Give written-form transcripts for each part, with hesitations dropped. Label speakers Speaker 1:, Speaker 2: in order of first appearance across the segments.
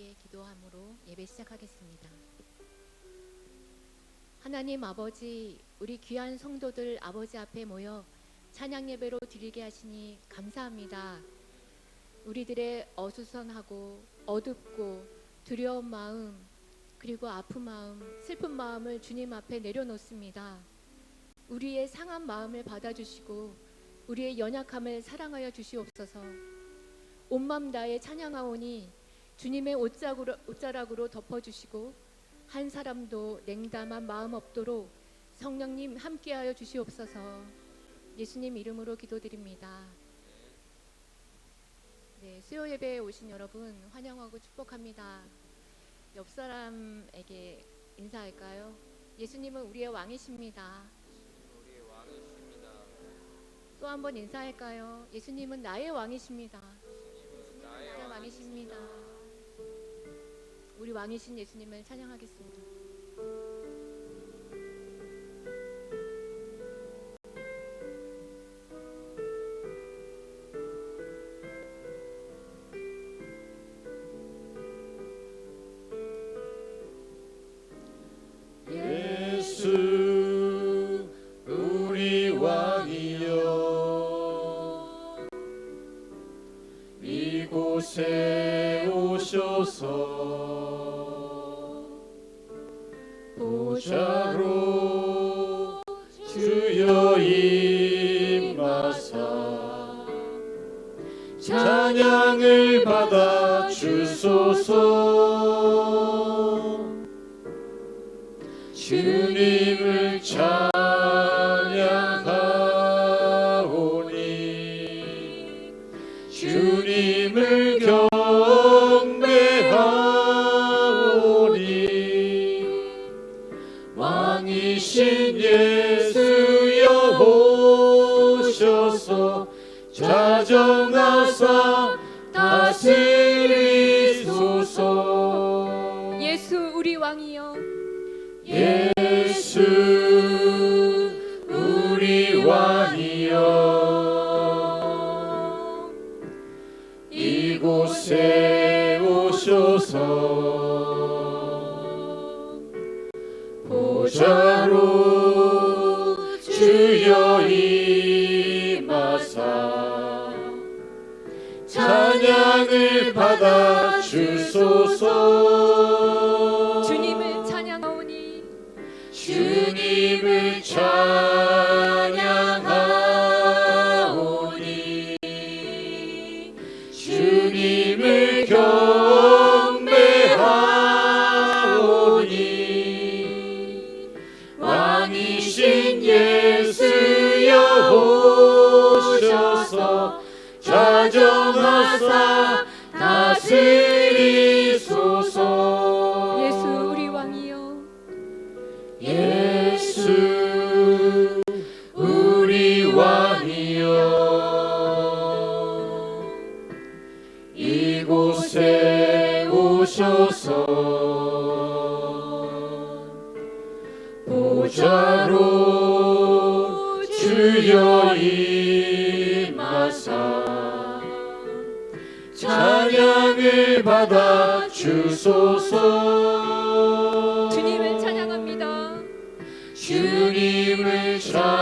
Speaker 1: 함께 기도함으로 예배 시작하겠습니다. 하나님 아버지, 우리 귀한 성도들 아버지 앞에 모여 찬양 예배로 드리게 하시니 감사합니다. 우리들의 어수선하고 어둡고 두려운 마음, 그리고 아픈 마음, 슬픈 마음을 주님 앞에 내려놓습니다. 우리의 상한 마음을 받아주시고 우리의 연약함을 사랑하여 주시옵소서. 온맘 다해 찬양하오니 주님의 옷자락으로 덮어주시고 한 사람도 냉담한 마음 없도록 성령님 함께하여 주시옵소서. 예수님 이름으로 기도드립니다. 네, 수요 예배에 오신 여러분 환영하고 축복합니다. 옆 사람에게 인사할까요? 예수님은 우리의 왕이십니다.
Speaker 2: 우리의 왕이십니다.
Speaker 1: 또 한 번 인사할까요? 예수님은 나의 왕이십니다.
Speaker 2: 예수님은
Speaker 1: 나의
Speaker 2: 나의
Speaker 1: 왕이십니다. 우리 왕이신 예수님을 찬양하겠습니다.
Speaker 3: 예수 우리 왕이여, 이곳에 오셔서 보좌로 주여 임하사 찬양을 받아 주소서. 주님을 찬양하오니 주님을 경배하오니 왕이신 예수여 오셔서 자정하사 다스리소서.
Speaker 1: 예수 우리 왕이여,
Speaker 3: 예수 우리 왕이여, 이곳에 오셔서 보좌로 주여 임하사 찬양을 받아 주소서.
Speaker 1: 주님을 찬양하오니
Speaker 3: 주님을 찬양하오니 주님을 경배하오니 왕이신 예수여 오셔서 자정하사 다스리소서.
Speaker 1: 예수 우리 왕이여,
Speaker 3: 예수 우리 왕이여, 이곳에 오셔서 보좌로 주여 임하사 찬양을 받아 주소서.
Speaker 1: 주님을 찬양합니다.
Speaker 3: 주님을 찬양하오니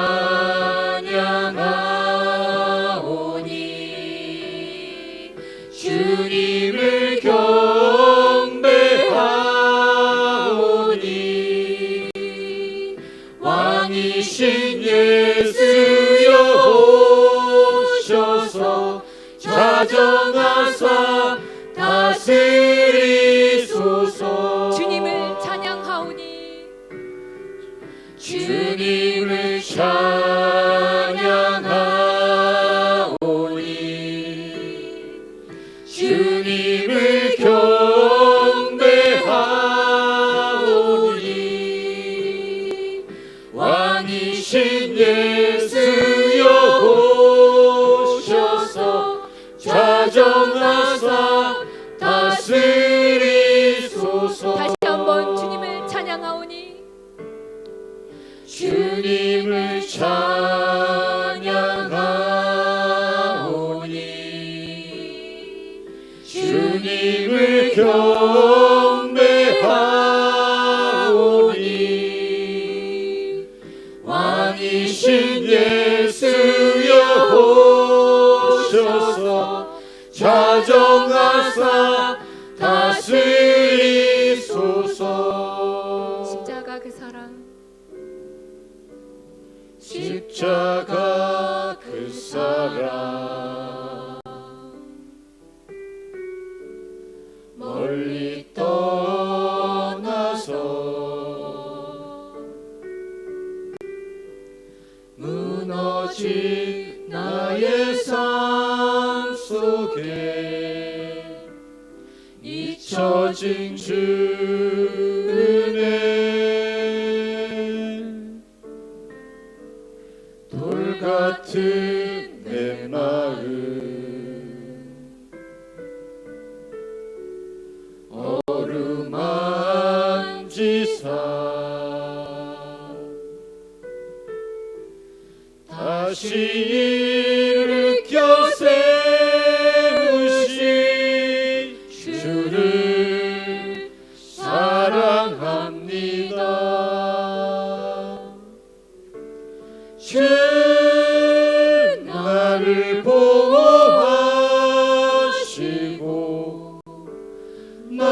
Speaker 3: 주님을 경배하오니 왕이신 예수여 오셔서 자정하사 다스리소서.
Speaker 1: 주님을 찬양하오니
Speaker 3: 주님을 찬양하오니 십자가 그 사랑 멀리 떠나서 무너진 나의 삶 속에 잊혀진 주 은혜 돌 같은 내 마음 어루만지사 다시 일으켜 세우신 주를 사랑합니다. 주 나를 보호하시고 날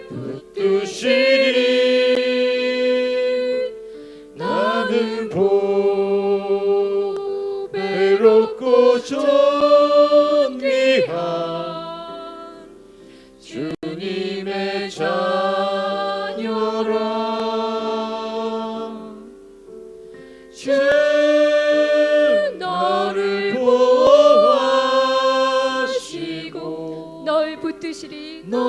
Speaker 3: 붙드시리 나는 보배롭고 존귀한 주님의 자녀라. 주 너를 보호하시고
Speaker 1: 널 붙드시리
Speaker 3: 널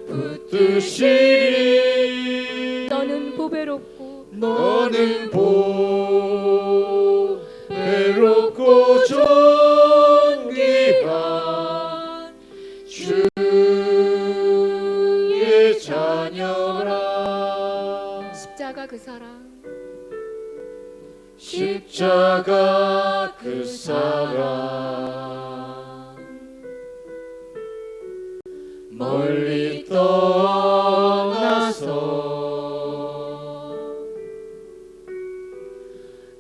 Speaker 3: 붙드시리
Speaker 1: 너는 보배롭고
Speaker 3: 너는 보배롭고 존귀한 주의 자녀라.
Speaker 1: 십자가 그 사랑
Speaker 3: 십자가 그 사랑 멀리 떠나서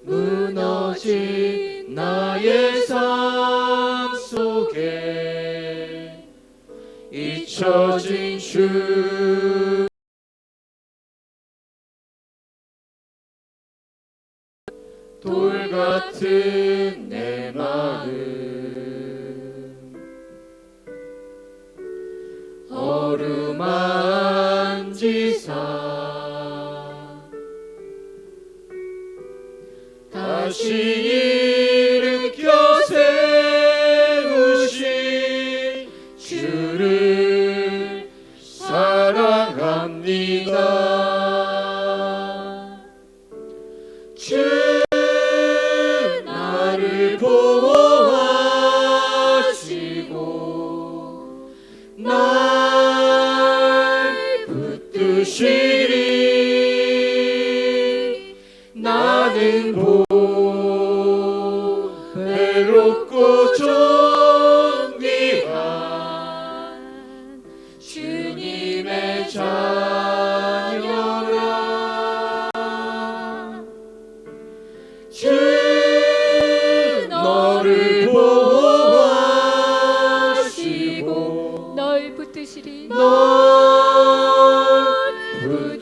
Speaker 3: 무너진 나의 삶 속에 잊혀진 주 돌 같은 내 마음 어루만지사 다시 일으켜 세우신 주를 사랑합니다. 주 나를 보호하시고 날 붙드시리 나는 보배롭고 존귀한 주님의 자녀라. 주 너를 보호하시고
Speaker 1: 널 붙드시리
Speaker 3: 널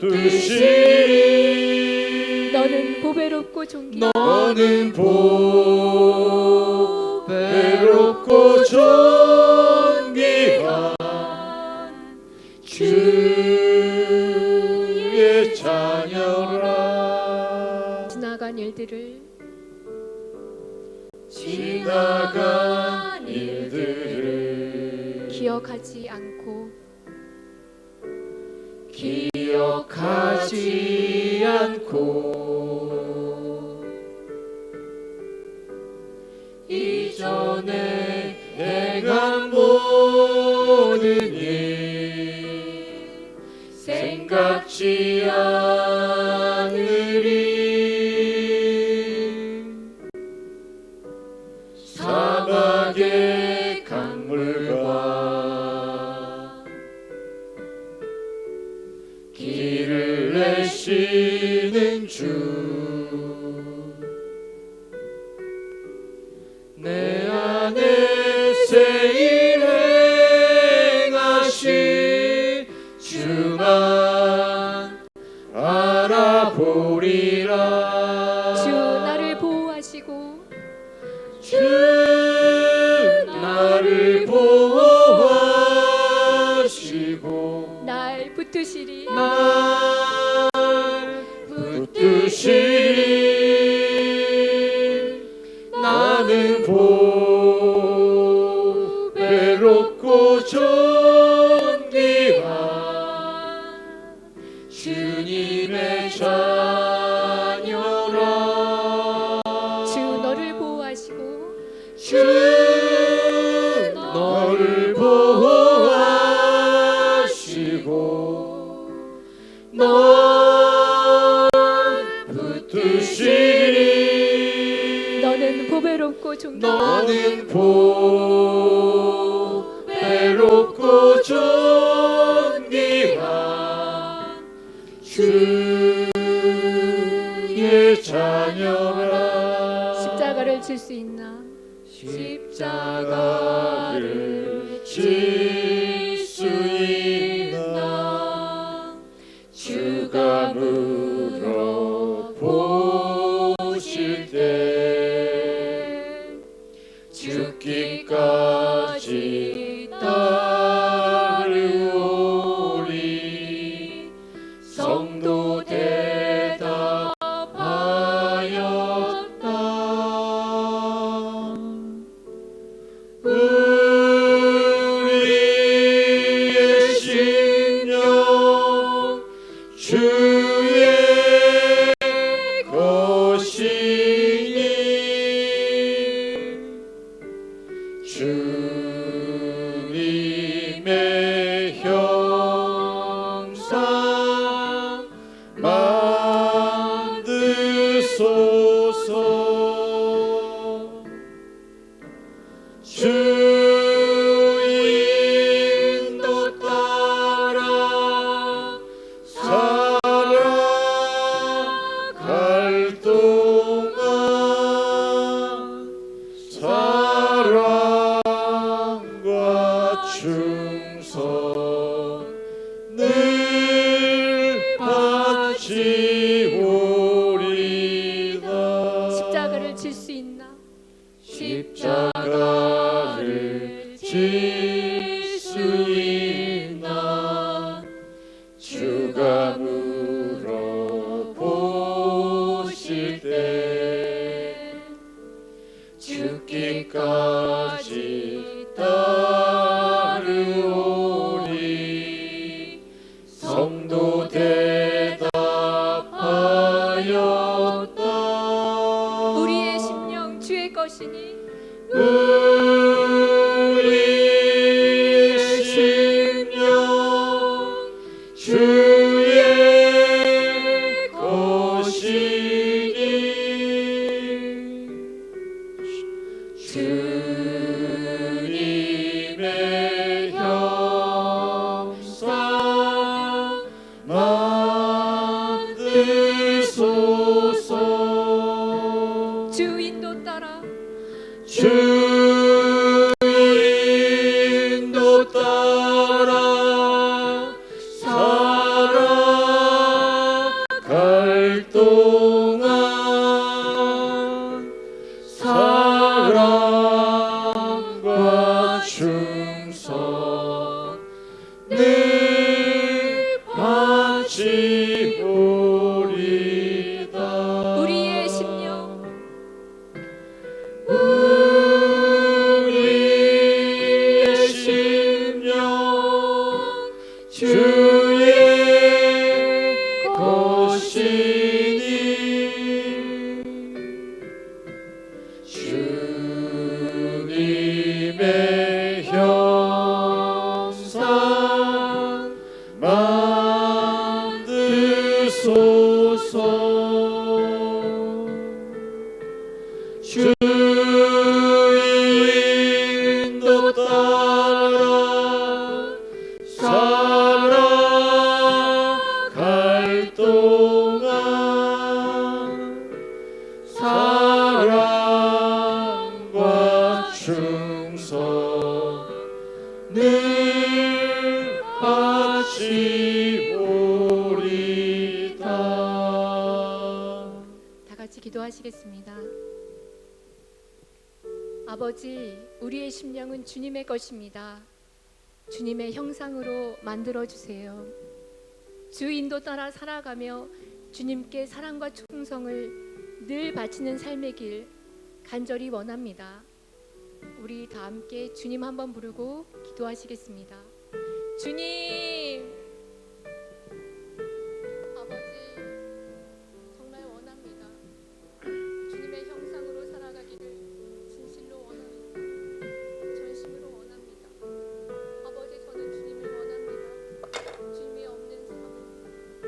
Speaker 3: 붙드시리
Speaker 1: 너는 보배롭고 존귀한
Speaker 3: 너는 보배롭고 존귀한 주의 자녀라.
Speaker 1: 지나간 일들을
Speaker 3: 지나간 일들을
Speaker 1: 기억하지 않고
Speaker 3: 기억하지 않고 이전에 행한 모든 일 생각지 않으리. 사막의 강물과 길을 내시는 주 내 안에 새 일 행하신 주만 배롭고 존귀한 주님의 자녀라.
Speaker 1: 주 너를 보호하시고
Speaker 3: 주 너를 보호하시고 널 붙드시리.
Speaker 1: 너는 보배롭고 존귀한
Speaker 3: 너는 보배롭고 존귀한 주의 자녀라.
Speaker 1: 십자가를 질 수 있나?
Speaker 3: 십자가를 질 수 있나? 주가 물어보실 때 죽기까지 따르오리. 성도 대답하였다. 우리의 심령 주의 것이니 주님의 형상 만드소서. 주 인도 따라 살아갈 동안 사랑과 충성을 바치오리다.
Speaker 1: 십자가를 질 수 있나?
Speaker 3: 십자가를 질 수 있나? 주가 물어보실 때 죽기까지 따르오리. 성도 대답하였다.
Speaker 1: 우리의 심령 주의 것이니
Speaker 3: 우리의 심령 주의 것이니 주님의 형상 만드소서.
Speaker 1: 주 인도 따라
Speaker 3: 주 인도 따라 살아갈 동안 사랑과 충성을 바치오리다.
Speaker 1: 우리의 심령
Speaker 3: 우리의 심령 주의 것이니 주님의 형상 만드소서. 주 인도 따라 살아갈 동안 사랑과 충성을 바치오리다.
Speaker 1: 다 같이 기도하시겠습니다. 아버지, 우리의 심령은 주님의 것입니다. 주님의 형상으로 만들어 주세요. 주 인도 따라 살아가며 주님께 사랑과 충성을 늘 바치는 삶의 길 간절히 원합니다. 우리 다 함께 주님 한번 부르고 기도하시겠습니다. 주님, 아버지, 정말 원합니다. 주님의 형상으로 살아가기를 진실로 원합니다. 전심으로 원합니다. 아버지, 저는 주님을 원합니다. 주님이 없는 삶,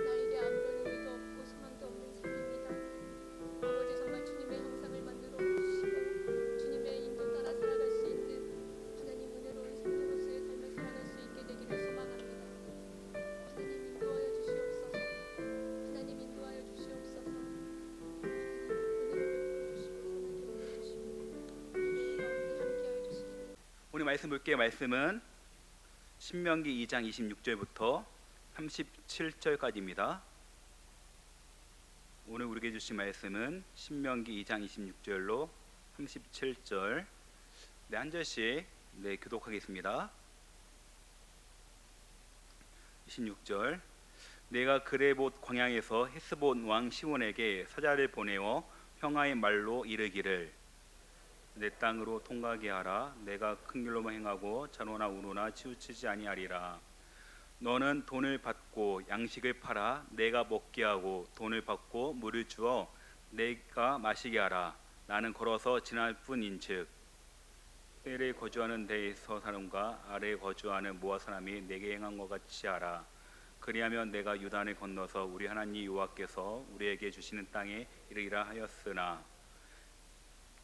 Speaker 1: 나에게 아무런 의미도 없고 소망도 없는 삶입니다. 아버지, 정말 주님의 형상을 만들어 주시고 주님의 인도 따라 살아갈 수 있는 하나님 은혜로운 성도로서의 삶을 살아갈 수 있게 되기를 소망합니다. 하나님 인도하여 주시옵소서. 하나님 인도하여 주시옵소서. 하나님 은혜를 베풀어 주시고 선하게 하여 주시고 우리 가운데 함께하여 주시기를.
Speaker 4: 오늘 말씀 볼게요. 말씀은 신명기 2장 26절부터 37절까지입니다. 오늘 우리에게 주신 말씀은 신명기 2장 26절로 37절. 네, 한 절씩 교독하겠습니다. 26절. 내가 그레봇 광야에서 헤스본 왕 시온에게 사자를 보내어 평화의 말로 이르기를 내 땅으로 통과하게 하라. 내가 큰 길로만 행하고 잔호나 우로나 치우치지 아니하리라. 너는 돈을 받고 양식을 팔아 내가 먹게 하고 돈을 받고 물을 주어 내가 마시게 하라. 나는 걸어서 지날 뿐인즉 세일에 거주하는 데에서 사람과 아래에 거주하는 모압 사람이 내게 행한 것 같이 하라. 그리하면 내가 요단을 건너서 우리 하나님 여호와께서 우리에게 주시는 땅에 이르리라 하였으나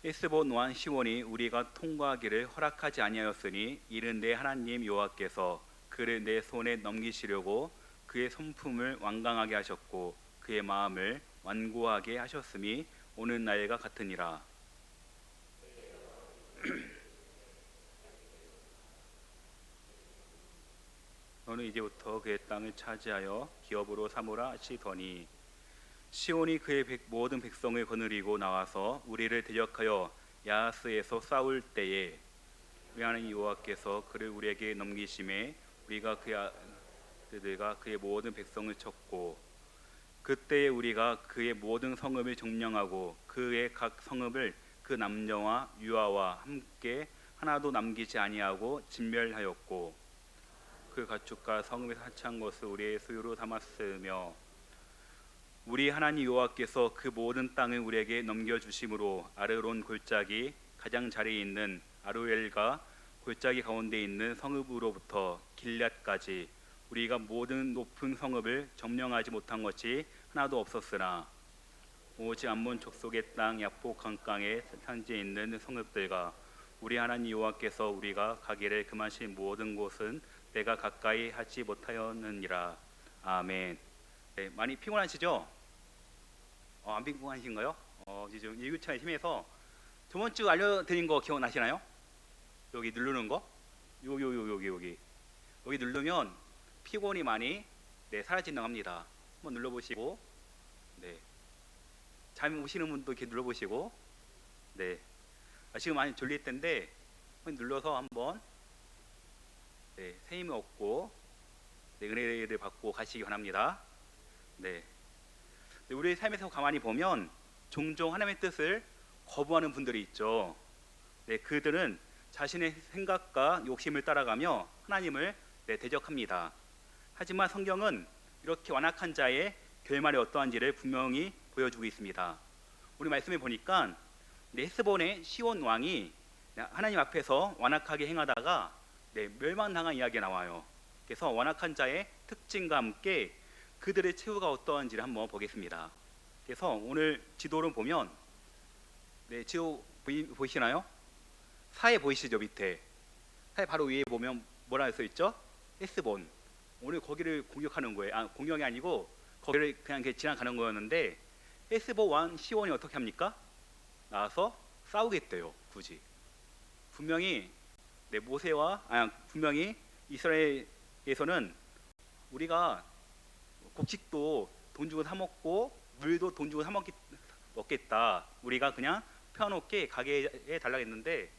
Speaker 4: 헤스본 왕 시온이 우리가 통과하기를 허락하지 아니하였으니 이는 내 하나님 여호와께서 그를 내 손에 넘기시려고 그의 손품을 완강하게 하셨고 그의 마음을 완고하게 하셨음이 오는 날과 같으니라. 너는 이제부터 그의 땅을 차지하여 기업으로 삼으라 하시더니 시온이 그의 모든 백성을 거느리고 나와서 우리를 대적하여 야하스에서 싸울 때에 우리 하나님 여호와께서 그를 우리에게 넘기심에 우리가 그의 아들들과 그의 모든 백성을 쳤고 그때에 우리가 그의 모든 성읍을 점령하고 그의 각 성읍을 그 남녀와 유아와 함께 하나도 남기지 아니하고 진멸하였고 그 가축과 성읍에서 하찮은 것을 우리의 소유로 삼았으며 우리 하나님 여호와께서 그 모든 땅을 우리에게 넘겨주심으로 아르론 골짜기 가장 자리에 있는 아로엘과 골짜기 가운데 있는 성읍으로부터 길앗까지 우리가 모든 높은 성읍을 점령하지 못한 것이 하나도 없었으나 오직 암몬 족속의 땅 야복 강가에 산지에 있는 성읍들과 우리 하나님 여호와께서 우리가 가기를 금하신 모든 곳은 내가 가까이 하지 못하였느니라. 아멘. 네, 많이 피곤하시죠? 안 피곤하신가요? 지금 일교차에 심해서 저번 주 알려드린 거 기억나시나요? 여기 누르는 거, 여기 누르면 피곤이 많이 사라진다고 합니다. 한번 눌러보시고, 잠이 오시는 분도 이렇게 눌러보시고, 지금 많이 졸릴 텐데 눌러서 한번 새 힘을 얻고 은혜를 받고 가시기 바랍니다. 우리의 삶에서 가만히 보면 종종 하나님의 뜻을 거부하는 분들이 있죠. 그들은 자신의 생각과 욕심을 따라가며 하나님을 대적합니다. 하지만 성경은 이렇게 완악한 자의 결말이 어떠한지를 분명히 보여주고 있습니다. 우리 말씀에 보니까 헤스본의 시온 왕이 하나님 앞에서 완악하게 행하다가 멸망당한 이야기가 나와요. 그래서 완악한 자의 특징과 함께 그들의 최후가 어떠한지를 한번 보겠습니다. 그래서 오늘 지도를 보면 지도 보이시나요? 사해 보이시죠? 밑에 사해 바로 위에 보면 뭐라 써 있죠? 헤스본. 오늘 거기를 공격하는 거예요. 공격이 아니고 거기를 그냥 지나가는 거였는데 헤스본 왕 시온이 어떻게 합니까? 나와서 싸우겠대요. 굳이 분명히 분명히 이스라엘에서는 우리가 곡식도 돈 주고 사 먹고 물도 돈 주고 사 먹겠다. 우리가 그냥 펴놓게 가게 해달라고 했는데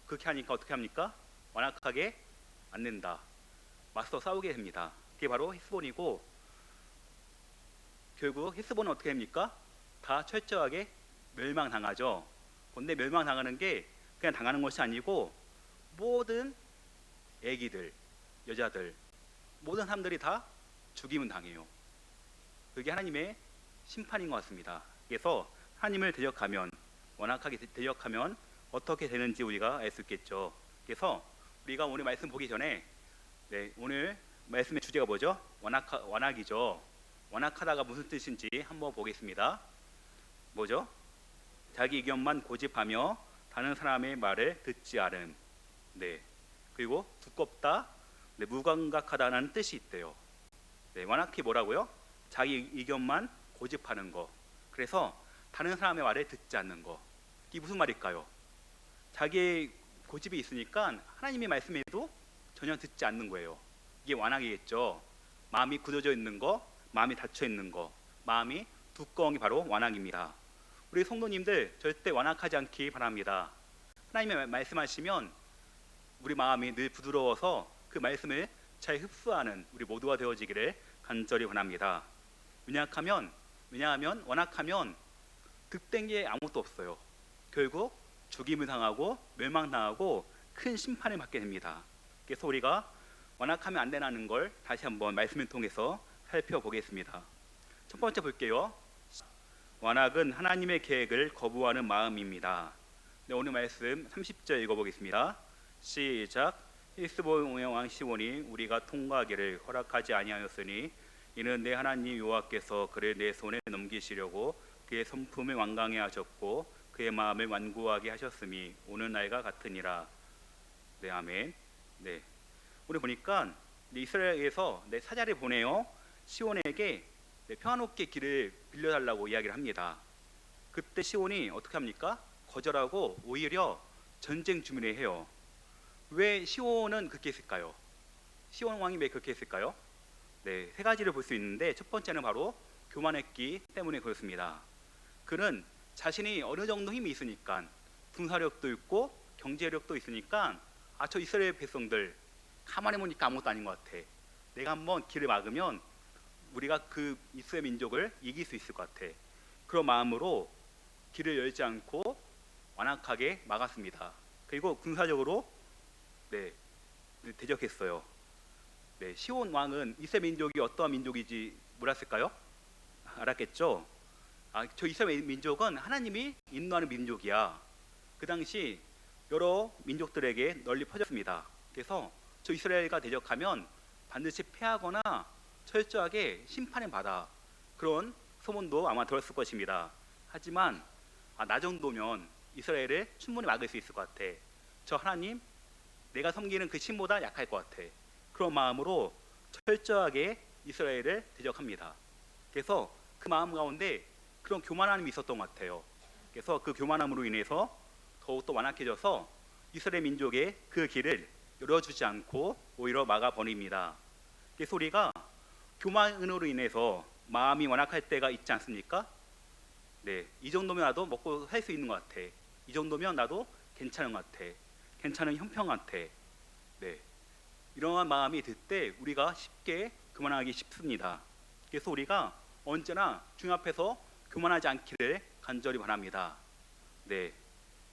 Speaker 4: 그렇게 하니까 어떻게 합니까? 완악하게 안 된다. 맞서 싸우게 됩니다. 그게 바로 헤스본이고 결국 헤스본은 어떻게 됩니까? 다 철저하게 멸망당하죠. 그런데 멸망당하는 게 그냥 당하는 것이 아니고 모든 애기들, 여자들, 모든 사람들이 다 죽임을 당해요. 그게 하나님의 심판인 것 같습니다. 그래서 하나님을 대적하면, 완악하게 대적하면 어떻게 되는지 우리가 알 수 있겠죠. 그래서 우리가 오늘 말씀 보기 전에 오늘 말씀의 주제가 뭐죠? 완악이죠. 완악하다가 무슨 뜻인지 한번 보겠습니다. 뭐죠? 자기 의견만 고집하며 다른 사람의 말을 듣지 않음. 그리고 두껍다, 무감각하다는 뜻이 있대요. 완악히 뭐라고요? 자기 의견만 고집하는 거. 그래서 다른 사람의 말을 듣지 않는 거. 이게 무슨 말일까요? 자기의 고집이 있으니까 하나님의 말씀에도 전혀 듣지 않는 거예요. 이게 완악이겠죠. 마음이 굳어져 있는 거, 마음이 닫혀 있는 거, 마음이 두꺼운 게 바로 완악입니다. 우리 성도님들 절대 완악하지 않기 바랍니다. 하나님의 말씀하시면 우리 마음이 늘 부드러워서 그 말씀을 잘 흡수하는 우리 모두가 되어지기를 간절히 원합니다. 왜냐하면 완악하면 득된 게 아무것도 없어요. 결국 죽임을 당하고 멸망당하고 큰 심판을 받게 됩니다. 그래서 우리가 완악하면 안 되는 걸 다시 한번 말씀을 통해서 살펴보겠습니다. 첫 번째 볼게요. 완악은 하나님의 계획을 거부하는 마음입니다. 오늘 말씀 30절 읽어보겠습니다. 시작. 히스본 왕 시온이 우리가 통과하기를 허락하지 아니하였으니 이는 내 하나님 여호와께서 그를 내 손에 넘기시려고 그의 성품을 완강히 하셨고 그의 마음을 완고하게 하셨음이 오는 날과 같으니라. 아멘. 오늘 보니까 이스라엘에서 사자를 보내요. 시온에게 평안롭게 길을 빌려달라고 이야기를 합니다. 그때 시온이 어떻게 합니까? 거절하고 오히려 전쟁 준비를 해요. 왜 시온은 그렇게 했을까요? 시온 왕이 왜 그렇게 했을까요? 세 가지를 볼 수 있는데 첫 번째는 바로 교만했기 때문에 그렇습니다. 그는 자신이 어느 정도 힘이 있으니까 군사력도 있고 경제력도 있으니까 저 이스라엘 백성들 가만히 보니까 아무것도 아닌 것 같아. 내가 한번 길을 막으면 우리가 그 이스라엘 민족을 이길 수 있을 것 같아. 그런 마음으로 길을 열지 않고 완악하게 막았습니다. 그리고 군사적으로 대적했어요. 시온 왕은 이스라엘 민족이 어떠한 민족인지 몰랐을까요? 알았겠죠. 저 이스라엘 민족은 하나님이 인도하는 민족이야. 그 당시 여러 민족들에게 널리 퍼졌습니다. 그래서 저 이스라엘과 대적하면 반드시 패하거나 철저하게 심판을 받아. 그런 소문도 아마 들었을 것입니다. 하지만 나 정도면 이스라엘을 충분히 막을 수 있을 것 같아. 저 하나님, 내가 섬기는 그 신보다 약할 것 같아. 그런 마음으로 철저하게 이스라엘을 대적합니다. 그래서 그 마음 가운데 그런 교만함이 있었던 것 같아요. 그래서 그 교만함으로 인해서 더욱더 완악해져서 이스라엘 민족의 그 길을 열어주지 않고 오히려 막아버립니다. 그래서 우리가 교만으로 인해서 마음이 완악할 때가 있지 않습니까? 이 정도면 나도 먹고 살 수 있는 것 같아. 이 정도면 나도 괜찮은 것 같아. 괜찮은 형편 같아. 이러한 마음이 들 때 우리가 쉽게 교만하기 쉽습니다. 그래서 우리가 언제나 주님 앞에서 교만하지 않기를 간절히 바랍니다.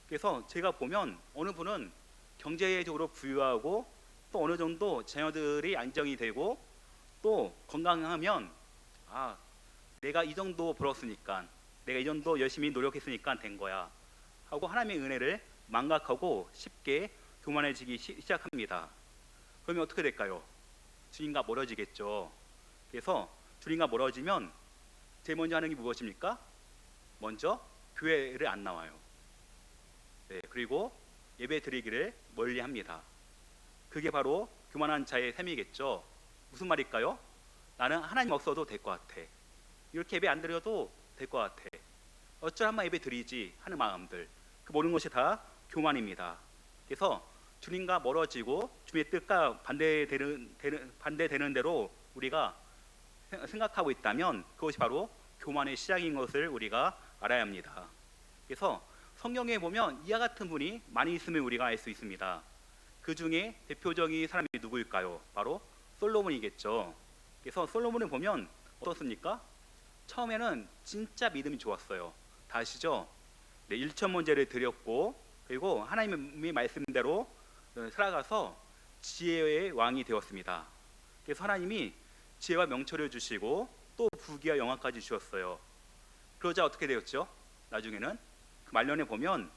Speaker 4: 그래서 제가 보면 어느 분은 경제적으로 부유하고 또 어느 정도 자녀들이 안정이 되고 또 건강하면 내가 이 정도 벌었으니까, 내가 이 정도 열심히 노력했으니까 된 거야 하고 하나님의 은혜를 망각하고 쉽게 교만해지기 시작합니다. 그러면 어떻게 될까요? 주님과 멀어지겠죠. 그래서 주님과 멀어지면 제일 먼저 하는 게 무엇입니까? 먼저 교회를 안 나와요. 그리고 예배 드리기를 멀리합니다. 그게 바로 교만한 자의 삶이겠죠. 무슨 말일까요? 나는 하나님 없어도 될 것 같아. 이렇게 예배 안 드려도 될 것 같아. 어쩔 한번 예배 드리지 하는 마음들, 그 모든 것이 다 교만입니다. 그래서 주님과 멀어지고 주님의 뜻과 반대되는 대로 우리가 생각하고 있다면 그것이 바로 교만의 시작인 것을 우리가 알아야 합니다. 그래서 성경에 보면 이와 같은 분이 많이 있음을 우리가 알 수 있습니다. 그 중에 대표적인 사람이 누구일까요? 바로 솔로몬이겠죠. 그래서 솔로몬을 보면 어떻습니까? 처음에는 진짜 믿음이 좋았어요. 다 아시죠? 1천 문제를 드렸고 그리고 하나님의 말씀대로 살아가서 지혜의 왕이 되었습니다. 그래서 하나님이 지혜와 명철을 주시고 또 부귀와 영화까지 주셨어요. 그러자 어떻게 되었죠? 나중에는 그 말년에 보면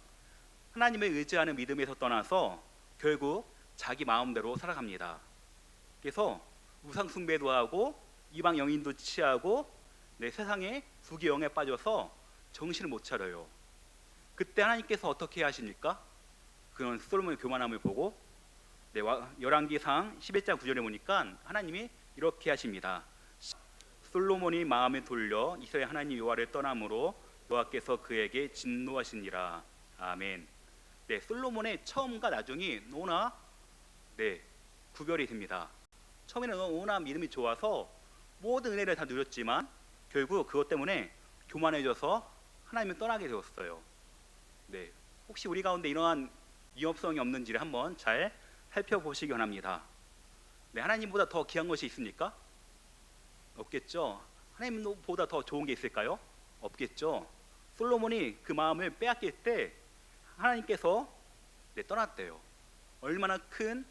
Speaker 4: 하나님을 의지하는 믿음에서 떠나서 결국 자기 마음대로 살아갑니다. 그래서 우상 숭배도 하고 이방 영인도 취하고 세상에 부귀영에 빠져서 정신을 못 차려요. 그때 하나님께서 어떻게 하십니까? 그런 솔로몬의 교만함을 보고 열왕기상 11장 9절에 보니까 하나님이 이렇게 하십니다. 솔로몬이 마음을 돌려 이스라엘 하나님 여호와를 떠남으로 여호와께서 그에게 진노하시니라. 아멘. 솔로몬의 처음과 나중이 너무나 구별이 됩니다. 처음에는 너무나 믿음이 좋아서 모든 은혜를 다 누렸지만 결국 그것 때문에 교만해져서 하나님을 떠나게 되었어요. 혹시 우리 가운데 이러한 위험성이 없는지를 한번 잘 살펴보시기 원합니다. 하나님보다 더 귀한 것이 있습니까? 없겠죠. 하나님보다 더 좋은 게 있을까요? 없겠죠. 솔로몬이 그 마음을 빼앗길 때 하나님께서 떠났대요. 얼마나 큰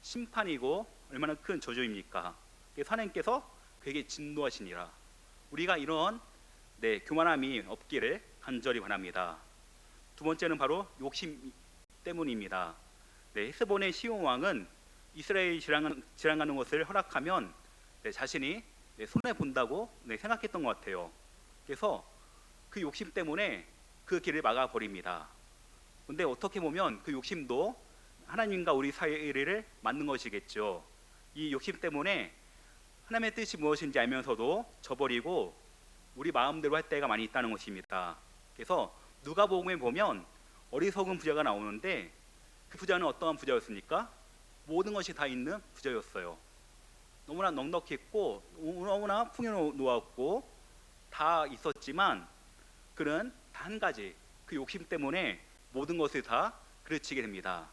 Speaker 4: 심판이고 얼마나 큰 저주입니까? 그래서 하나님께서 그에게 진노하시니라. 우리가 이런 교만함이 없기를 간절히 바랍니다. 두 번째는 바로 욕심 때문입니다. 헤스본의 시온 왕은 이스라엘이 질항하는 것을 허락하면 자신이 손해 본다고 생각했던 것 같아요. 그래서 그 욕심 때문에 그 길을 막아 버립니다. 근데 어떻게 보면 그 욕심도 하나님과 우리 사이를 맞는 것이겠죠. 이 욕심 때문에 하나님의 뜻이 무엇인지 알면서도 저버리고 우리 마음대로 할 때가 많이 있다는 것입니다. 그래서 누가복음에 보면 어리석은 부자가 나오는데 그 부자는 어떠한 부자였습니까? 모든 것이 다 있는 부자였어요. 너무나 넉넉했고 너무나 풍요로웠고 다 있었지만 그는 단 한 가지 그 욕심 때문에 모든 것을 다 그르치게 됩니다.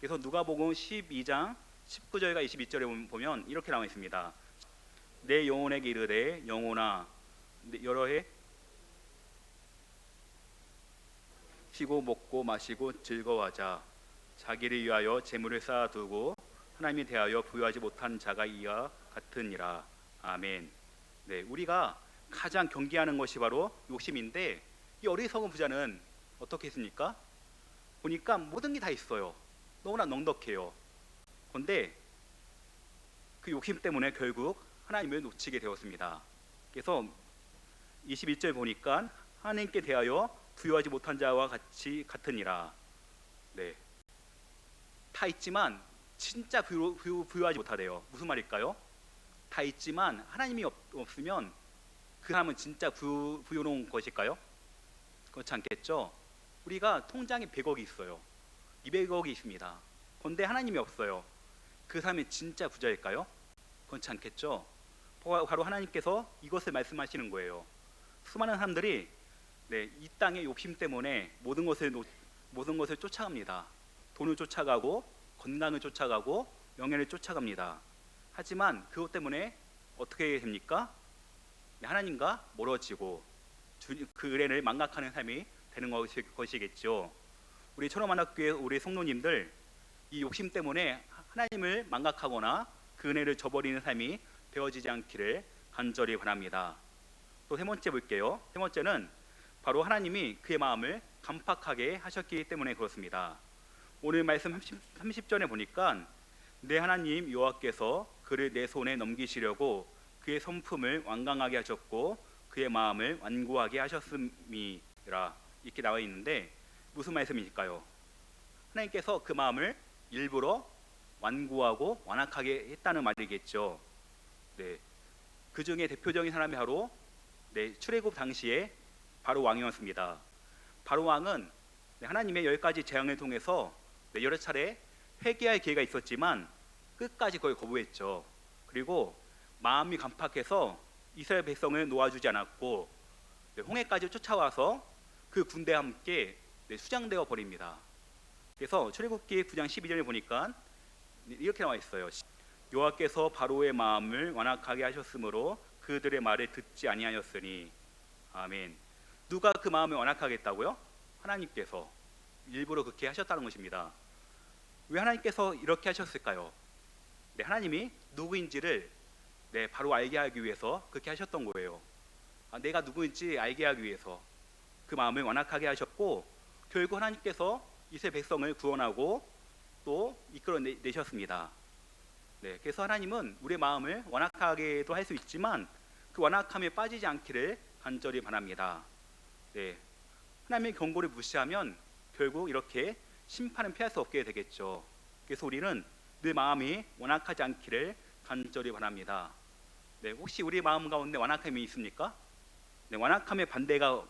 Speaker 4: 그래서 누가복음 12장 19절과 22절에 보면 이렇게 나와 있습니다. 내 영혼에게 이르되 영혼아 여러 해 쉬고 먹고 마시고 즐거워하자. 자기를 위하여 재물을 쌓아두고 하나님에 대하여 부유하지 못한 자가 이와 같으니라. 아멘. 우리가 가장 경계하는 것이 바로 욕심인데 이 어리석은 부자는 어떻게 했습니까? 보니까 모든 게 다 있어요. 너무나 넉넉해요. 그런데 그 욕심 때문에 결국 하나님을 놓치게 되었습니다. 그래서 21절 보니까 하나님께 대하여 부유하지 못한 자와 같으니라. 다 있지만 진짜 부유하지 못하대요. 무슨 말일까요? 다 있지만 하나님이 없으면 그 사람은 진짜 부유로운 것일까요? 그렇지 않겠죠. 우리가 통장에 100억이 있어요. 200억이 있습니다. 그런데 하나님이 없어요. 그 사람이 진짜 부자일까요? 그렇지 않겠죠. 바로 하나님께서 이것을 말씀하시는 거예요. 수많은 사람들이 이 땅의 욕심 때문에 모든 것을 쫓아갑니다. 돈을 쫓아가고 건강을 쫓아가고 명예를 쫓아갑니다. 하지만 그것 때문에 어떻게 됩니까? 하나님과 멀어지고 그 은혜를 망각하는 삶이 되는 것이겠죠. 우리 천호만학교의 우리 성도님들 이 욕심 때문에 하나님을 망각하거나 그 은혜를 저버리는 삶이 되어지지 않기를 간절히 바랍니다. 또 세 번째 볼게요. 세 번째는 바로 하나님이 그의 마음을 간팍하게 하셨기 때문에 그렇습니다. 오늘 말씀 30절에 보니까 내 하나님 여호와께서 그를 내 손에 넘기시려고 그의 성품을 완강하게 하셨고 그의 마음을 완고하게 하셨음이라 이렇게 나와 있는데 무슨 말씀일까요? 하나님께서 그 마음을 일부러 완고하고 완악하게 했다는 말이겠죠. 그 중에 대표적인 사람이 바로 출애굽 당시에 바로 왕이었습니다. 바로 왕은 하나님의 10가지 재앙을 통해서 여러 차례 회개할 기회가 있었지만 끝까지 그걸 거부했죠. 그리고 마음이 간팍해서 이스라엘 백성을 놓아주지 않았고 홍해까지 쫓아와서 그 군대와 함께 수장되어 버립니다. 그래서 출애굽기 9장 12절에 보니까 이렇게 나와 있어요. 여호와께서 바로의 마음을 완악하게 하셨으므로 그들의 말을 듣지 아니하였으니. 아멘. 누가 그 마음을 완악하게 했다고요? 하나님께서. 일부러 그렇게 하셨다는 것입니다. 왜 하나님께서 이렇게 하셨을까요? 네, 하나님이 누구인지를 바로 알게 하기 위해서 그렇게 하셨던 거예요. 내가 누구인지 알게 하기 위해서 그 마음을 완악하게 하셨고, 결국 하나님께서 이스라엘 백성을 구원하고 또 이끌어내셨습니다. 네, 그래서 하나님은 우리의 마음을 완악하게도 할 수 있지만 그 완악함에 빠지지 않기를 간절히 바랍니다. 네, 하나님의 경고를 무시하면 결국 이렇게 심판은 피할 수 없게 되겠죠. 그래서 우리는 늘 마음이 완악하지 않기를 간절히 바랍니다. 네, 혹시 우리 마음 가운데 완악함이 있습니까? 네, 완악함의 반대가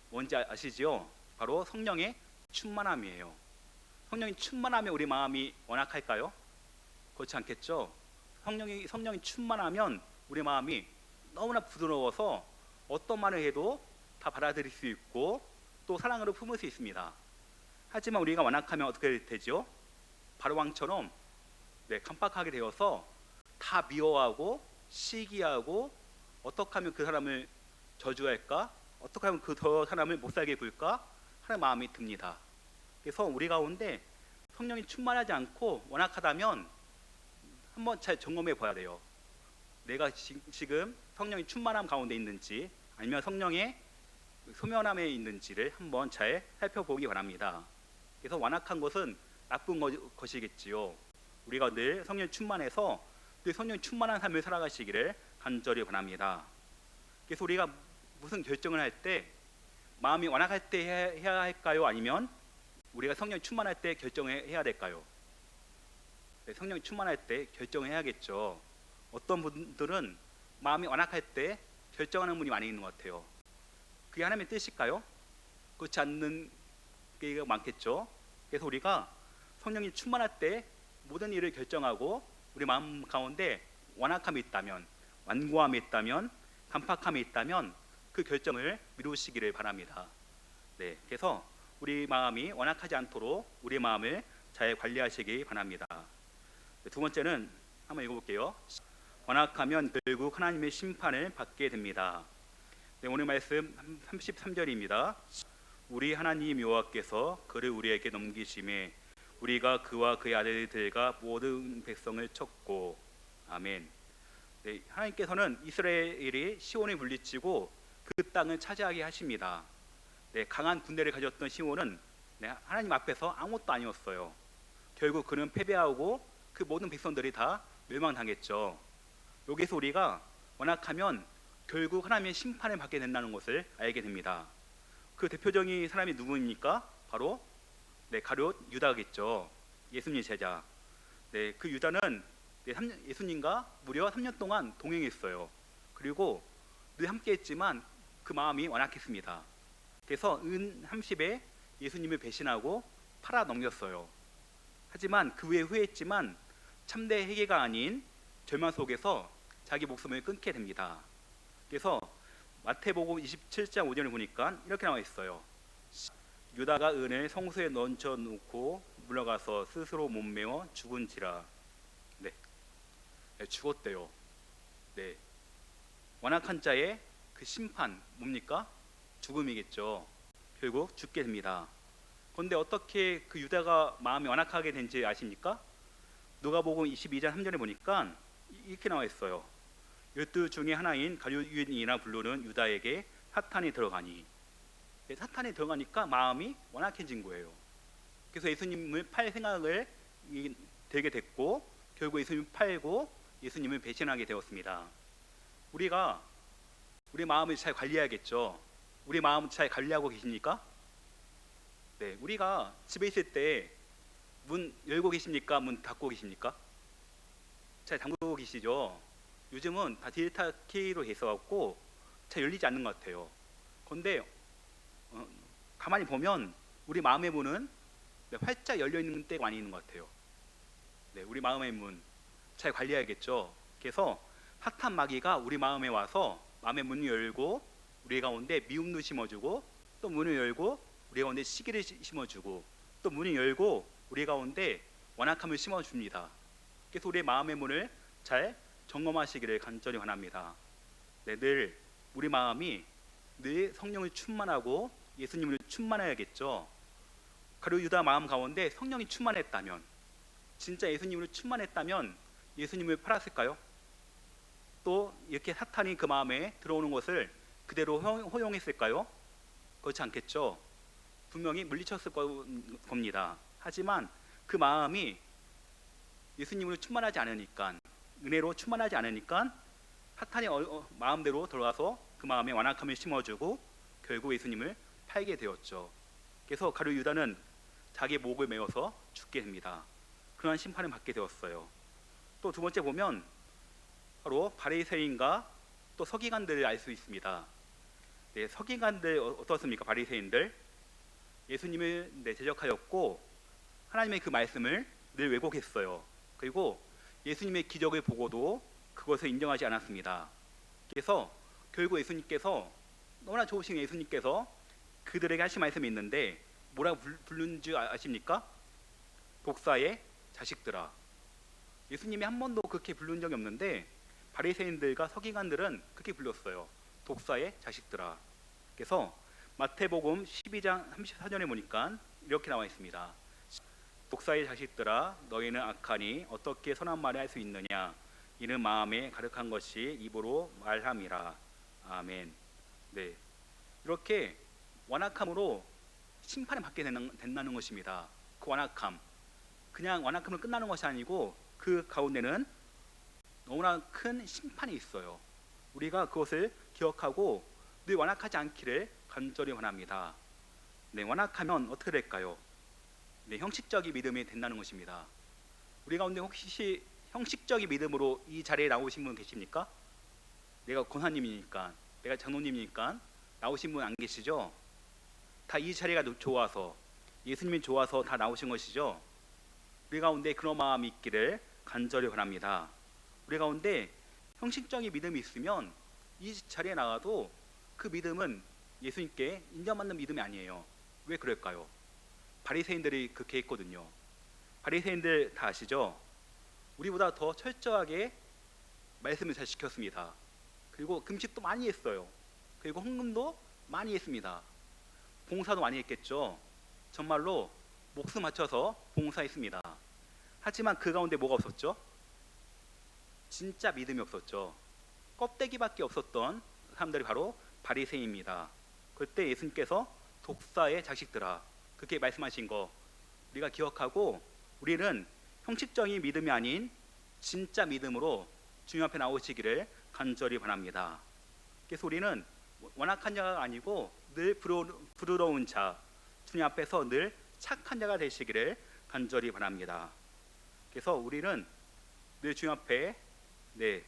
Speaker 4: 뭔지 아시죠? 바로 성령의 충만함이에요. 성령이 충만하면 우리 마음이 완악할까요? 그렇지 않겠죠. 성령이 충만하면 우리 마음이 너무나 부드러워서 어떤 말을 해도 다 받아들일 수 있고 또 사랑으로 품을 수 있습니다. 하지만 우리가 완악하면 어떻게 되죠? 바로 왕처럼 깜빡하게 되어서 다 미워하고 시기하고 어떻게 하면 그 사람을 저주할까? 어떻게 하면 그 사람을 못 살게 굴까? 하는 마음이 듭니다. 그래서 우리 가운데 성령이 충만하지 않고 완악하다면 한번 잘 점검해 봐야 돼요. 내가 지금 성령이 충만함 가운데 있는지 아니면 성령의 소면함에 있는지를 한번 잘 살펴보기 바랍니다. 그래서 완악한 것은 나쁜 것이겠지요. 우리가 늘 성령 충만해서 늘 성령 충만한 삶을 살아가시기를 간절히 바랍니다. 그래서 우리가 무슨 결정을 할 때 마음이 완악할 때 해야 할까요? 아니면 우리가 성령 충만할 때 결정해야 될까요? 네, 성령 충만할 때 결정해야겠죠. 어떤 분들은 마음이 완악할 때 결정하는 분이 많이 있는 것 같아요. 그게 하나님의 뜻일까요? 그렇지 않는 게 많겠죠. 그래서 우리가 성령이 충만할 때 모든 일을 결정하고 우리 마음 가운데 완악함이 있다면, 완고함이 있다면, 간팍함이 있다면 그 결정을 미루시기를 바랍니다. 네, 그래서 우리 마음이 완악하지 않도록 우리 마음을 잘 관리하시기 바랍니다. 네, 두 번째는 한번 읽어볼게요. 완악하면 결국 하나님의 심판을 받게 됩니다. 네, 오늘 말씀 33절입니다. 우리 하나님 여호와께서 그를 우리에게 넘기심에 우리가 그와 그의 아들들과 모든 백성을 쳤고. 아멘. 네, 하나님께서는 이스라엘이 시온을 물리치고 그 땅을 차지하게 하십니다. 네, 강한 군대를 가졌던 시온은 하나님 앞에서 아무것도 아니었어요. 결국 그는 패배하고 그 모든 백성들이 다 멸망당했죠. 여기서 우리가 완악하면 결국 하나님의 심판을 받게 된다는 것을 알게 됩니다. 그 대표적인 사람이 누구입니까? 바로 가룟 유다겠죠. 예수님 제자. 네, 그 유다는 예수님과 무려 3년 동안 동행했어요. 그리고 늘 함께했지만 그 마음이 완악했습니다. 그래서 은 30에 예수님을 배신하고 팔아 넘겼어요. 하지만 그 후에 후회했지만 참된 회개가 아닌 절망 속에서 자기 목숨을 끊게 됩니다. 그래서 마태복음 27장 5절을 보니까 이렇게 나와 있어요. 유다가 은을 성소에 얹혀 놓고 물러가서 스스로 못 메워 죽은지라. 네, 죽었대요. 네, 완악한 자의 그 심판 뭡니까? 죽음이겠죠. 결국 죽게 됩니다. 그런데 어떻게 그 유다가 마음이 완악하게 된지 아십니까? 누가복음 22장 3절에 보니까 이렇게 나와 있어요. 12 중에 하나인 가룟유인이라 부르는 유다에게 사탄이 들어가니. 사탄이 들어가니까 마음이 완악해진 거예요. 그래서 예수님을 팔 생각을 들게 됐고 결국 예수님을 팔고 예수님을 배신하게 되었습니다. 우리가 우리 마음을 잘 관리해야겠죠. 우리 마음 잘 관리하고 계십니까? 네, 우리가 집에 있을 때 문 열고 계십니까? 문 닫고 계십니까? 잘 잠그고 계시죠? 요즘은 다 디지털 키로 해서갖고 잘 열리지 않는 것 같아요. 그런데 가만히 보면 우리 마음의 문은 활짝 열려 있는 때가 많이 있는 것 같아요. 네, 우리 마음의 문 잘 관리해야겠죠. 그래서 사탄 마귀가 우리 마음에 와서 마음의 문을 열고 우리 가운데 미움도 심어주고 또 문을 열고 우리 가운데 시기를 심어주고 또 문을 열고 우리 가운데 완악함을 심어줍니다. 그래서 우리 마음의 문을 잘 점검하시기를 간절히 바랍니다. 네, 늘 우리 마음이 늘 성령을 충만하고 예수님을 충만해야겠죠. 가룟 유다 마음 가운데 성령이 충만했다면, 진짜 예수님으로 충만했다면 예수님을 팔았을까요? 또 이렇게 사탄이 그 마음에 들어오는 것을 그대로 허용했을까요? 그렇지 않겠죠. 분명히 물리쳤을 겁니다. 하지만 그 마음이 예수님으로 충만하지 않으니까, 은혜로 충만하지 않으니까 사탄이 마음대로 들어와서 그 마음에 완악함을 심어주고 결국 예수님을 팔게 되었죠. 그래서 가룟 유다는 자기 목을 메어서 죽게 됩니다. 그러한 심판을 받게 되었어요. 또 두 번째 보면 바로 바리새인과 또 서기관들을 알 수 있습니다. 네, 서기관들 어떻습니까? 바리새인들 예수님을 대적하였고 하나님의 그 말씀을 늘 왜곡했어요. 그리고 예수님의 기적을 보고도 그것을 인정하지 않았습니다. 그래서 결국 예수님께서, 너무나 좋으신 예수님께서 그들에게 하신 말씀이 있는데 뭐라고 부른 줄 아십니까? 독사의 자식들아. 예수님이 한 번도 그렇게 부른 적이 없는데 바리새인들과 서기관들은 그렇게 불렀어요. 독사의 자식들아. 그래서 마태복음 12장 34절에 보니까 이렇게 나와 있습니다. 독사의 자식들아, 너희는 악하니 어떻게 선한 말을 할 수 있느냐? 이는 마음에 가득한 것이 입으로 말함이라. 아멘. 네, 이렇게 완악함으로 심판을 받게 된다는 것입니다. 그 완악함, 그냥 완악함으로 끝나는 것이 아니고 그 가운데는 너무나 큰 심판이 있어요. 우리가 그것을 기억하고 늘 완악하지 않기를 간절히 원합니다. 네, 완악하면 어떻게 될까요? 네, 형식적인 믿음이 된다는 것입니다. 우리 가운데 혹시 형식적인 믿음으로 이 자리에 나오신 분 계십니까? 내가 권사님이니까, 내가 장로님이니까 나오신 분 안 계시죠? 다 이 자리가 좋아서, 예수님이 좋아서 다 나오신 것이죠? 우리 가운데 그런 마음이 있기를 간절히 바랍니다. 우리 가운데 형식적인 믿음이 있으면 이 자리에 나가도 그 믿음은 예수님께 인정받는 믿음이 아니에요. 왜 그럴까요? 바리새인들이 그렇게 했거든요. 바리새인들 다 아시죠? 우리보다 더 철저하게 말씀을 잘 지켰습니다. 그리고 금식도 많이 했어요. 그리고 헌금도 많이 했습니다. 봉사도 많이 했겠죠. 정말로 목숨 바쳐서 봉사했습니다. 하지만 그 가운데 뭐가 없었죠? 진짜 믿음이 없었죠. 껍데기밖에 없었던 사람들이 바로 바리새인입니다. 그때 예수님께서 독사의 자식들아, 그렇게 말씀하신 거 우리가 기억하고 우리는 형식적인 믿음이 아닌 진짜 믿음으로 주님 앞에 나오시기를 간절히 바랍니다. 그래서 우리는 완악한 자가 아니고 늘 부드러운 자, 주님 앞에서 늘 착한 자가 되시기를 간절히 바랍니다. 그래서 우리는 늘 주님 앞에 늘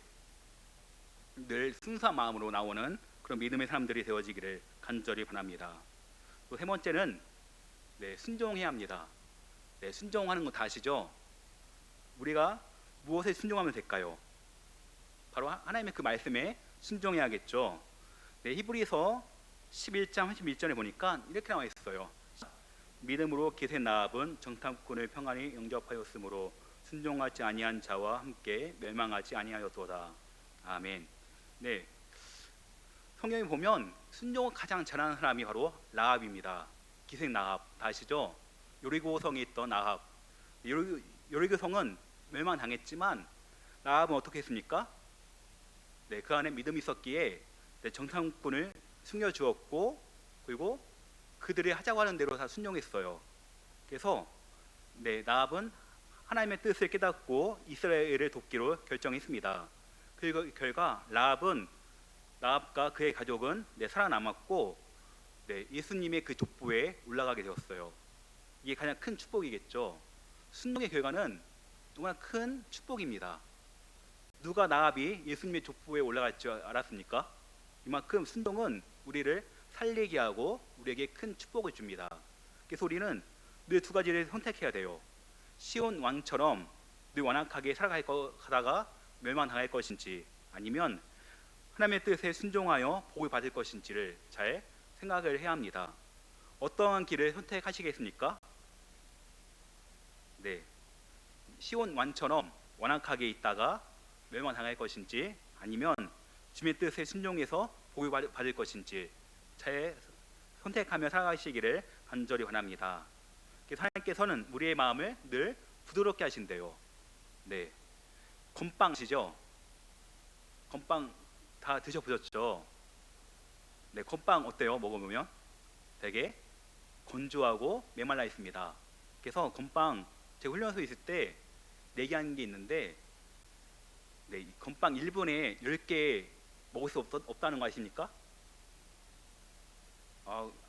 Speaker 4: 순수한 마음으로 나오는 그런 믿음의 사람들이 되어지기를 간절히 바랍니다. 또 세 번째는 순종해야 합니다. 순종하는 거 다 아시죠? 우리가 무엇에 순종하면 될까요? 바로 하나님의 그 말씀에 순종해야겠죠. 히브리서 11장 31절에 보니까 이렇게 나와 있어요. 믿음으로 기생 라합은 정탐꾼을 평안히 영접하였으므로 순종하지 아니한 자와 함께 멸망하지 아니하였도다. 아멘. 네, 성경에 보면 순종을 가장 잘하는 사람이 바로 라합입니다. 기생 라합 다 아시죠? 여리고성에 있던 라합. 여리고성은 멸망당했지만 라합은 어떻게 했습니까? 그 안에 믿음이 있었기에 정탐꾼을 숨겨주었고, 그리고 그들이 하자고 하는 대로 다 순종했어요. 그래서 라합은 하나님의 뜻을 깨닫고 이스라엘을 돕기로 결정했습니다. 그 결과 라합과 그의 가족은 살아남았고 예수님의 그 족보에 올라가게 되었어요. 이게 가장 큰 축복이겠죠. 순종의 결과는 너무나 큰 축복입니다. 누가 라합이 예수님의 족보에 올라갈 줄 알았습니까? 이만큼 순종은 우리를 살리게 하고 우리에게 큰 축복을 줍니다. 그래서 우리는 늘 두 가지를 선택해야 돼요. 시온 왕처럼 늘 완악하게 살아가다가 멸망당할 것인지, 아니면 하나님의 뜻에 순종하여 복을 받을 것인지를 잘 생각을 해야 합니다. 어떠한 길을 선택하시겠습니까? 시온 왕처럼 완악하게 있다가 멸망당할 것인지, 아니면 주님의 뜻에 순종해서 복을 받을 것인지 잘 선택하며 살아가시기를 간절히 원합니다. 그래서 하나님께서는 우리의 마음을 늘 부드럽게 하신대요. 네, 건빵 아시죠? 건빵 다 드셔보셨죠? 네, 건빵 어때요? 먹어보면 되게 건조하고 메말라 있습니다. 그래서 건빵 제가 훈련소 있을 때 내기하는 게 있는데, 네, 이 건빵 1분에 10개 먹을 수 없다는 거 아십니까?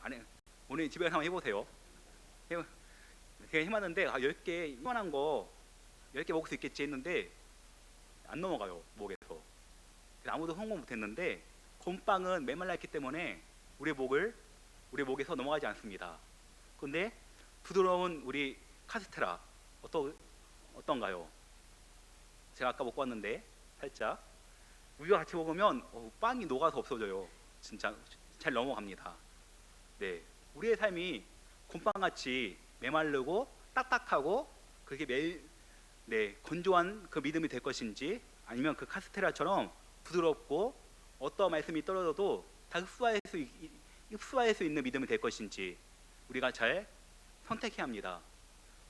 Speaker 4: 안해. 오늘 집에 한번 해보세요. 제가 해봤는데 10개 이만한 거 10개 먹을 수 있겠지 했는데 안 넘어가요, 목에서. 그래서 아무도 성공 못했는데, 건빵은 메말라 있기 때문에 우리 목에서 넘어가지 않습니다. 근데 부드러운 우리 카스테라 어떤가요? 제가 아까 먹고 왔는데 살짝 우유와 같이 먹으면 빵이 녹아서 없어져요. 진짜 잘 넘어갑니다. 네, 우리의 삶이 곰빵같이 메마르고 딱딱하고 그게 매일 건조한 그 믿음이 될 것인지, 아니면 그 카스테라처럼 부드럽고 어떠한 말씀이 떨어져도 다 흡수할 수 있는 믿음이 될 것인지 우리가 잘 선택해야 합니다.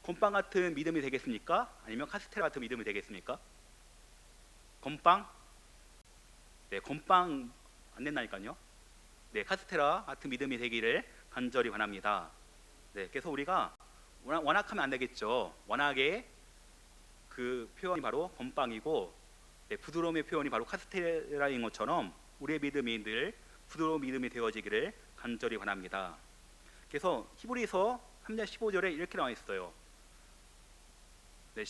Speaker 4: 곰빵 같은 믿음이 되겠습니까? 아니면 카스테라 같은 믿음이 되겠습니까? 곰빵? 네, 곰빵 안 된다니까요. 네, 카스테라 같은 믿음이 되기를 간절히 바랍니다. 네, 그래서 우리가 완악하면 안 되겠죠. 완악의 그 표현이 바로 곰빵이고, 네, 부드러움의 표현이 바로 카스테라인 것처럼 우리의 믿음이 늘 부드러운 믿음이 되어지기를 간절히 바랍니다. 그래서 히브리서 3장 15절에 이렇게 나와 있어요. 네,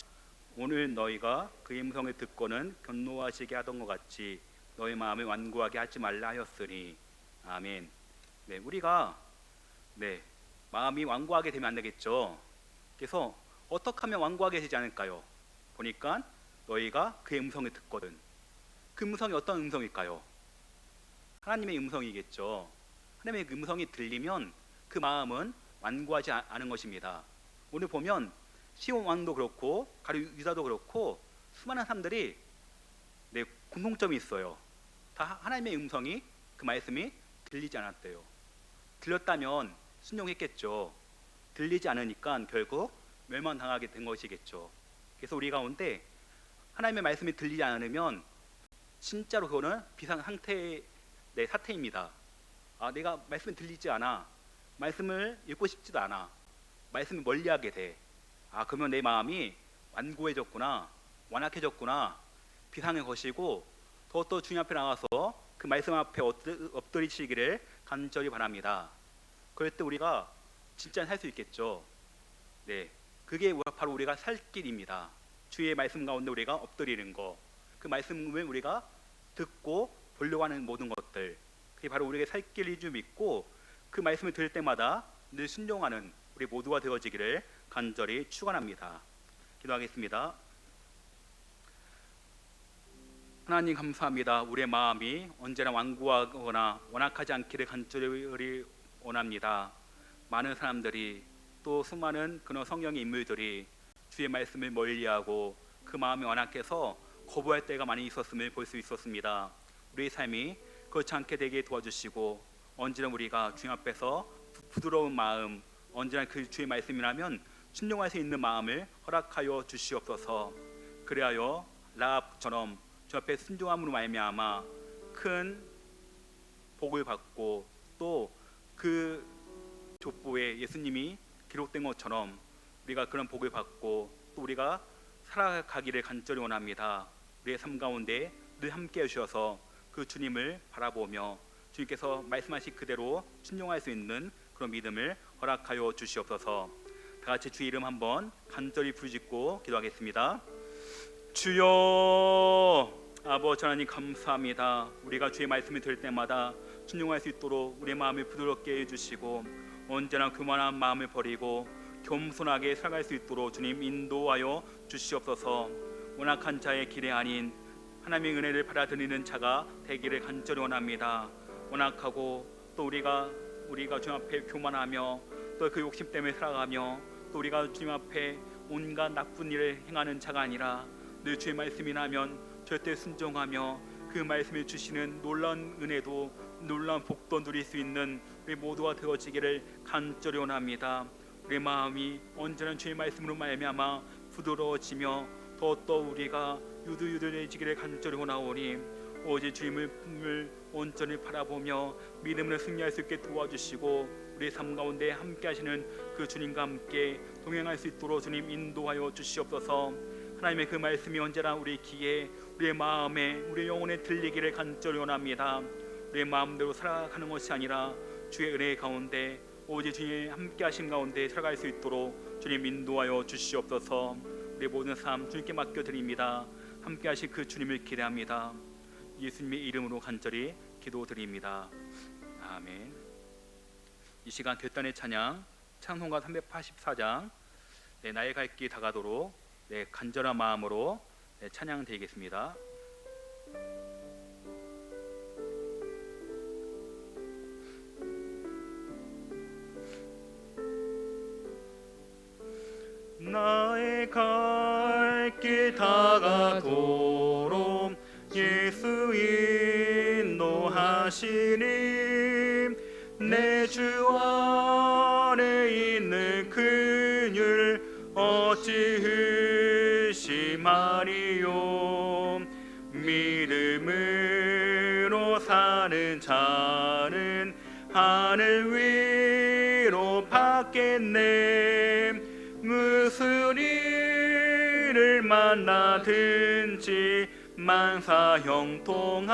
Speaker 4: 오늘 너희가 그의 음성을 듣고는 견노하시게 하던 것 같이 너희 마음을 완고하게 하지 말라 하였으니. 아멘. 네, 우리가 마음이 완고하게 되면 안 되겠죠. 그래서 어떻게 하면 완고하게 되지 않을까요? 보니까 너희가 그의 음성을 듣거든. 그 음성이 어떤 음성일까요? 하나님의 음성이겠죠. 하나님의 그 음성이 들리면 그 마음은 완고하지 않은 것입니다. 오늘 보면 시온 왕도 그렇고 가룟 유다도 그렇고 수많은 사람들이 공통점이 있어요. 다 하나님의 음성이, 그 말씀이 들리지 않았대요. 들렸다면 순종했겠죠. 들리지 않으니까 결국 멸망당하게 된 것이겠죠. 그래서 우리 가운데 하나님의 말씀이 들리지 않으면 진짜로 그거는 비상 상태의 사태입니다. 내가 말씀이 들리지 않아, 말씀을 읽고 싶지도 않아, 말씀을 멀리하게 돼. 그러면 내 마음이 완고해졌구나, 완악해졌구나, 비상의 것이고 더 주님 앞에 나가서 그 말씀 앞에 엎드리시기를 간절히 바랍니다. 그럴 때 우리가 진짜 살 수 있겠죠. 네, 그게 바로 우리가 살 길입니다. 주의 말씀 가운데 우리가 엎드리는 거, 그 말씀을 우리가 듣고 보려고 하는 모든 것들, 그게 바로 우리에게 살 길인 줄 믿고 그 말씀을 들을 때마다 늘 순종하는 우리 모두가 되어지기를 간절히 축원합니다. 기도하겠습니다. 하나님 감사합니다. 우리의 마음이 언제나 완고하거나 완악하지 않기를 간절히 원합니다. 많은 사람들이, 또 수많은 그런 성령의 인물들이 주의 말씀을 멀리하고 그 마음이 완악해서 거부할 때가 많이 있었음을 볼 수 있었습니다. 우리의 삶이 그렇지 않게 되게 도와주시고, 언제나 우리가 주님 앞에서 부드러운 마음, 언제나 그 주의 말씀이라면 순종할 수 있는 마음을 허락하여 주시옵소서. 그리하여 라합처럼 주 앞에 순종함으로 말미암아 큰 복을 받고, 또 그 족보에 예수님이 기록된 것처럼 우리가 그런 복을 받고 또 우리가 살아가기를 간절히 원합니다. 우리의 삶 가운데 늘 함께 해주셔서 그 주님을 바라보며 주님께서 말씀하신 그대로 순종할 수 있는 그런 믿음을 허락하여 주시옵소서. 다 같이 주의 이름 한번 간절히 부르짖고 기도하겠습니다. 주여, 아버지 하나님 감사합니다. 우리가 주의 말씀을 들을 때마다 순종할 수 있도록 우리의 마음을 부드럽게 해주시고, 언제나 교만한 마음을 버리고 겸손하게 살아갈 수 있도록 주님 인도하여 주시옵소서. 완악한 자의 길이 아닌 하나님의 은혜를 받아들이는 자가 되기를 간절히 원합니다. 완악하고 또 우리가 주님 앞에 교만하며 또 그 욕심 때문에 살아가며 또 우리가 주님 앞에 온갖 나쁜 일을 행하는 자가 아니라 늘 주의 말씀이라면 절대 순종하며 그 말씀을 주시는 놀라운 은혜도 놀라운 복도 누릴 수 있는 우리 모두가 되어지기를 간절히 원합니다. 우리 마음이 언제나 주의 말씀으로 말미암아 부드러워지며 더더 우리가 유두유두해지기를 간절히 원하오니 오직 주님을 온전히 바라보며 믿음으로 승리할 수 있게 도와주시고 우리 삶 가운데 함께 하시는 그 주님과 함께 동행할 수 있도록 주님 인도하여 주시옵소서. 하나님의 그 말씀이 언제나 우리 귀에 우리의 마음에 우리 영혼에 들리기를 간절히 원합니다. 우리의 마음대로 살아가는 것이 아니라 주의 은혜 가운데 오직 주님의 함께 하신 가운데 살아갈 수 있도록 주님 인도하여 주시옵소서. 우리 모든 삶 주님께 맡겨드립니다. 함께 하실 그 주님을 기대합니다. 예수님의 이름으로 간절히 기도드립니다. 아멘. 이 시간 결단의 찬양 찬송가 384장 나의 갈 길 다가도록 간절한 마음으로 찬양 드리겠습니다. 나의 갈 길 다가도록 예수 인도하시니 내 주 안에 있는 그늘 어찌 의심하리요. 믿음으로 사는 자는 하늘 위로 받겠네. 무슨 일을 만나든지 만사 형통하리라.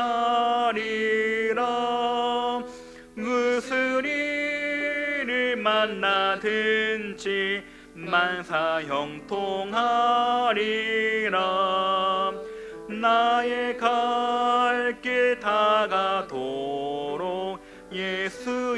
Speaker 4: 무슨 일을 만나든지 만사 형통하리라. 나의 갈 길 다가도록 예수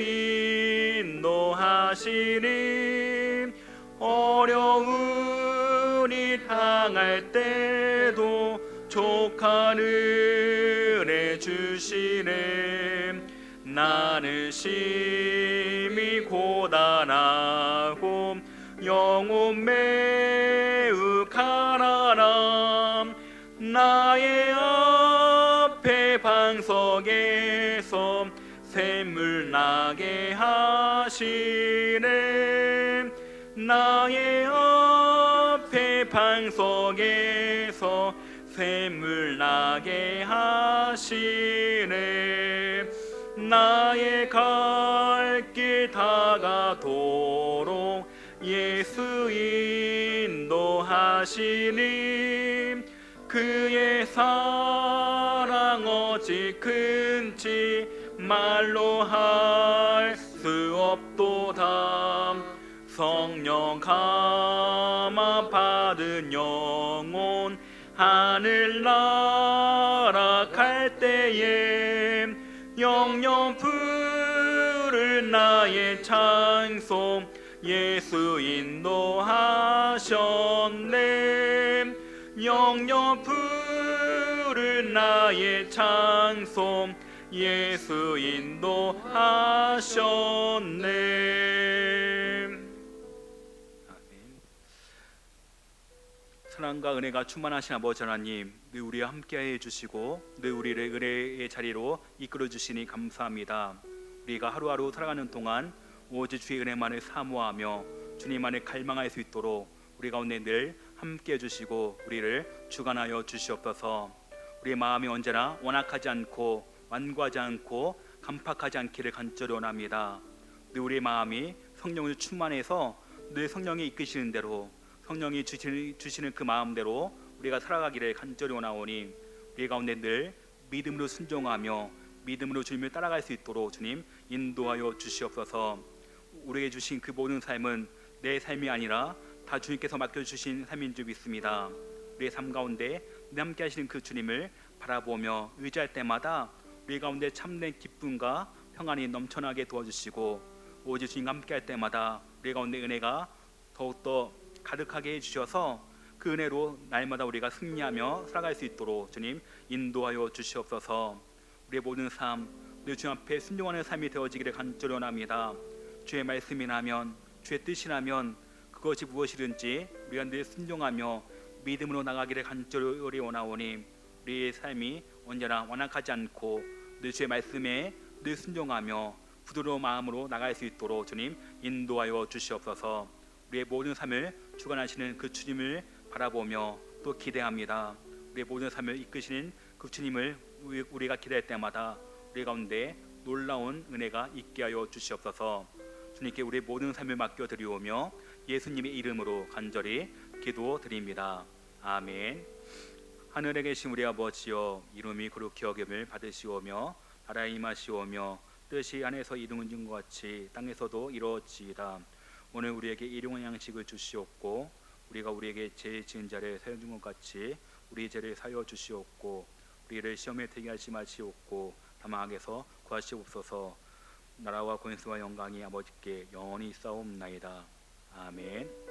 Speaker 4: 인도하시니 어려운 일 당할 때도 족한 은혜 주시네. 나는 심히 고단하고 영혼 매우 가난함. 나의 앞에 방석에서 샘물 나게 하시네. 나의 앞에 방석에서 샘물 나게 하시네. 나의 갈 길 다가도록 예수 인도하시니 그의 사랑 어찌 큰지 말로 할 수 없도다. 성령 감화 받은 영혼 하늘나라 갈 때에 영영 부를 나의 찬송 예수 인도하셨네. 영영 부를 나의 찬송 예수 인도하셨네. 사랑과 은혜가 충만하신 아버지 하나님, 늘 우리와 함께해 주시고 늘 우리를 은혜의 자리로 이끌어 주시니 감사합니다. 우리가 하루하루 살아가는 동안 오직 주의 은혜만을 사모하며 주님만을 갈망할 수 있도록 우리 가운데 늘 함께해 주시고 우리를 주관하여 주시옵소서. 우리의 마음이 언제나 완악하지 않고 완고하지 않고 간팍하지 않기를 간절히 원합니다. 늘 우리의 마음이 성령을 충만해서 늘 성령이 이끄시는 대로 성령이 주시는 그 마음대로 우리가 살아가기를 간절히 원하오니 우리 가운데 늘 믿음으로 순종하며 믿음으로 주님을 따라갈 수 있도록 주님 인도하여 주시옵소서. 우리에게 주신 그 모든 삶은 내 삶이 아니라 다 주님께서 맡겨주신 삶인 줄 믿습니다. 우리의 삶 가운데 함께 하시는 그 주님을 바라보며 의지할 때마다 우리 가운데 참된 기쁨과 평안이 넘쳐나게 도와주시고 오직 주님과 함께 할 때마다 우리 가운데 은혜가 더욱더 가득하게 해주셔서 그 은혜로 날마다 우리가 승리하며 살아갈 수 있도록 주님 인도하여 주시옵소서. 우리의 모든 삶 늘 주님 앞에 순종하는 삶이 되어지기를 간절히 원합니다. 주의 말씀이라면 주의 뜻이라면 그것이 무엇이든지 우리가 늘 순종하며 믿음으로 나가기를 간절히 원하오니 우리의 삶이 언제나 완악하지 않고 늘 주의 말씀에 늘 순종하며 부드러운 마음으로 나갈 수 있도록 주님 인도하여 주시옵소서. 우리의 모든 삶을 주관하시는 그 주님을 바라보며 또 기대합니다. 우리의 모든 삶을 이끄시는 그 주님을 우리가 기대할 때마다 우리 가운데 놀라운 은혜가 있게 하여 주시옵소서. 주님께 우리의 모든 삶을 맡겨드리오며 예수님의 이름으로 간절히 기도드립니다. 아멘. 하늘에 계신 우리 아버지여, 이름이 거룩히 여김을 받으시오며 나라에 임하시오며 뜻이 하늘에서 이루어진 것 같이 땅에서도 이루어지이다. 오늘 우리에게 일용할 양식을 주시옵고 우리가 우리에게 죄 지은 자를 사여 준 것 같이 우리 죄를 사여 주시옵고 우리를 시험에 들게 하지 마시옵고 다만 악에서 구하시옵소서. 나라와 권세와 영광이 아버지께 영원히 있사옵나이다. 아멘.